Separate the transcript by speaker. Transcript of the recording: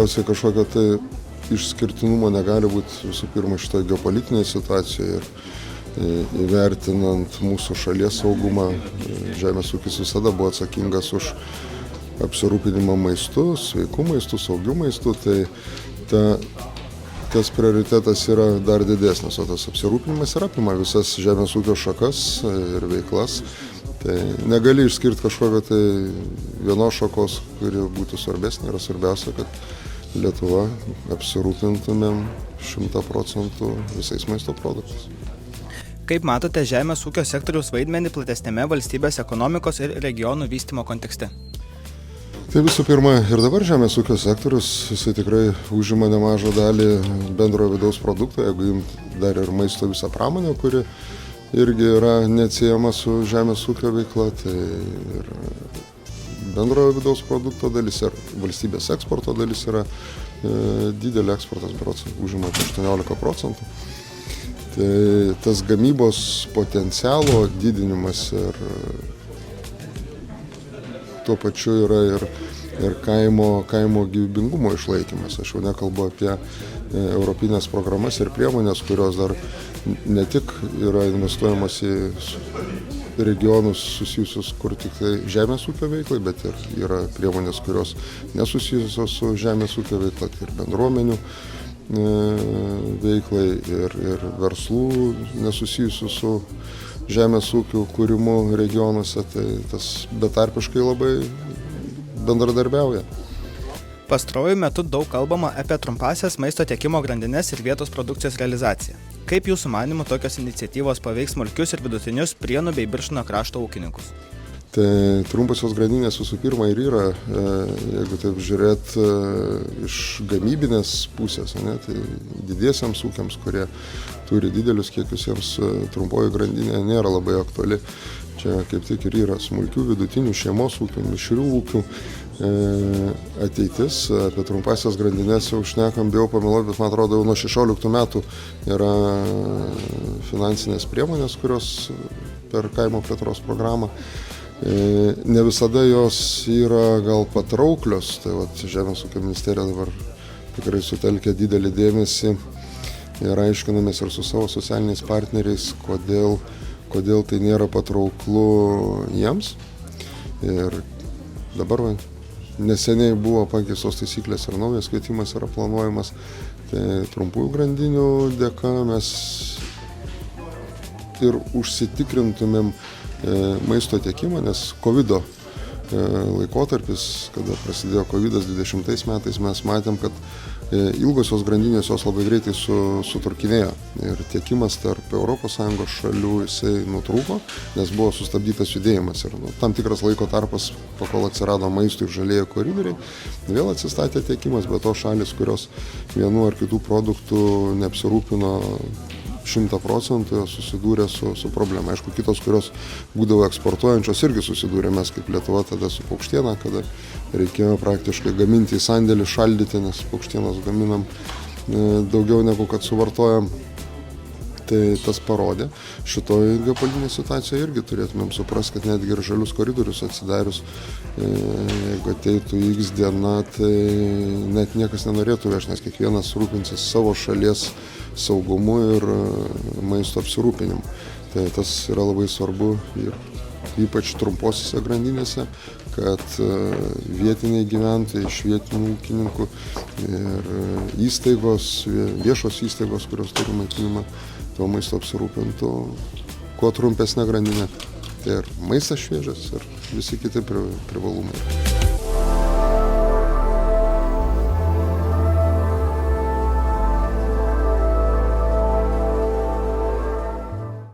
Speaker 1: tikriausiai kažkokio tai išskirtinumo negali būti visų pirma šitoje geopolitinėje situacijoje ir įvertinant mūsų šalies saugumą, žemės ūkis visada buvo atsakingas už apsirūpinimą maistu, sveikų maistų, saugių maistų, tai tas prioritetas yra dar didesnis, o tas apsirūpinimas ir apima visas žemės ūkio šakas ir veiklas. Tai negali išskirti kažkokio tai vienos šakos, kuri būtų svarbesnė, yra svarbiausia, kad Lietuva apsirūpintumėm 100% visais maisto produktais.
Speaker 2: Kaip matote žemės ūkio sektoriaus vaidmenį platesnėme valstybės ekonomikos ir regionų vystymo kontekste?
Speaker 1: Tai visų pirma, ir dabar žemės ūkio sektorius, jisai tikrai užima nemažą dalį bendrojo vidaus produkto, jeigu imt dar ir maisto visą pramonę, kuri irgi yra neatsiejama su žemės ūkio veikla, tai ir bendrojo vidaus produkto dalis ir valstybės eksporto dalis yra didelė, eksportas berods užima 18%. Tai tas gamybos potencialo didinimas ir tuo pačiu yra ir kaimo gyvybingumo išlaikymas. Aš jau nekalbu apie europinės programas ir priemonės, kurios dar ne tik yra investuojamas į regionus susijusius, kur tik tai žemės ūkio veiklai, bet ir yra priemonės, kurios nesusijusios su žemės ūkio veikla, ir bendruomenių veiklai, ir verslų nesusijusių su žemės ūkio kūrimu regionuose, tai tas betarpiškai labai bendradarbiauja.
Speaker 2: Pastaruoju metu daug kalbama apie trumpąsias maisto tiekimo grandines ir vietos produkcijos realizaciją. Kaip jūsų manymu tokios iniciatyvos paveiks smulkius ir vidutinius Prienų bei Birštono krašto ūkininkus?
Speaker 1: Tai trumpasios grandinės visų pirma ir yra, jeigu taip žiūrėt iš gamybinės pusės, tai didiesiams ūkiams, kurie turi didelius kiekius, jiems trumpoji grandinė nėra labai aktuali. Čia kaip tik ir yra smulkių, vidutinių, šeimos ūkių, mišrių ūkių ateitis. Apie trumpasias grandinės jau šnekam, bijau pameluoti, bet man atrodo jau nuo 16 metų yra finansinės priemonės, kurios per kaimo plėtros programą. Ne visada jos yra gal patrauklios, tai Žemės ūkio ministerija dabar tikrai sutelkia didelį dėmesį ir aiškinamės ir su savo socialiniais partneriais, kodėl tai nėra patrauklu jiems. Ir dabar neseniai buvo pakeistos taisyklės ir naujas kvietimas yra planuojamas, tai trumpųjų grandinių dėka mes ir užsitikrintumėm maisto tiekimą, nes COVID laikotarpis, kada prasidėjo COVID 20 metais, mes matėm, kad ilgosios grandinės jos labai greitai sutrūkinėjo ir tiekimas tarp ES šalių jisai nutrūko, nes buvo sustabdytas judėjimas ir tam tikras laiko tarpas, pakol atsirado maistų ir žalieji koridoriai, vėl atsistatė tiekimas, bet to šalis, kurios vienų ar kitų produktų neapsirūpino 100%, susidūrė su problema. Aišku, kitos, kurios būdavo eksportuojančios, irgi susidūrė, mes kaip Lietuva tada su paukštiena, kada reikėjo praktiškai gaminti į sandėlį, šaldyti, nes paukštienos gaminam daugiau negu kad suvartojam. Tai tas parodė. Šitoje geopolitinėje situacijoje irgi turėtumėm suprasti, kad netgi ir žalius koridorius atsidarius, jeigu ateitų X diena, tai net niekas nenorėtų vežti, nes kiekvienas rūpinsis savo šalies saugumu ir maisto apsirūpinimu. Tai tas yra labai svarbu ir ypač trumposiose grandinėse, kad vietiniai gyventojai iš vietinių ūkininkų ir įstaigos, viešos įstaigos, kurios turi maitinimą, to maisto apsirūpintų kuo trumpesnė grandinė. Tai ir maistas šviežias ir visi kiti privalumai.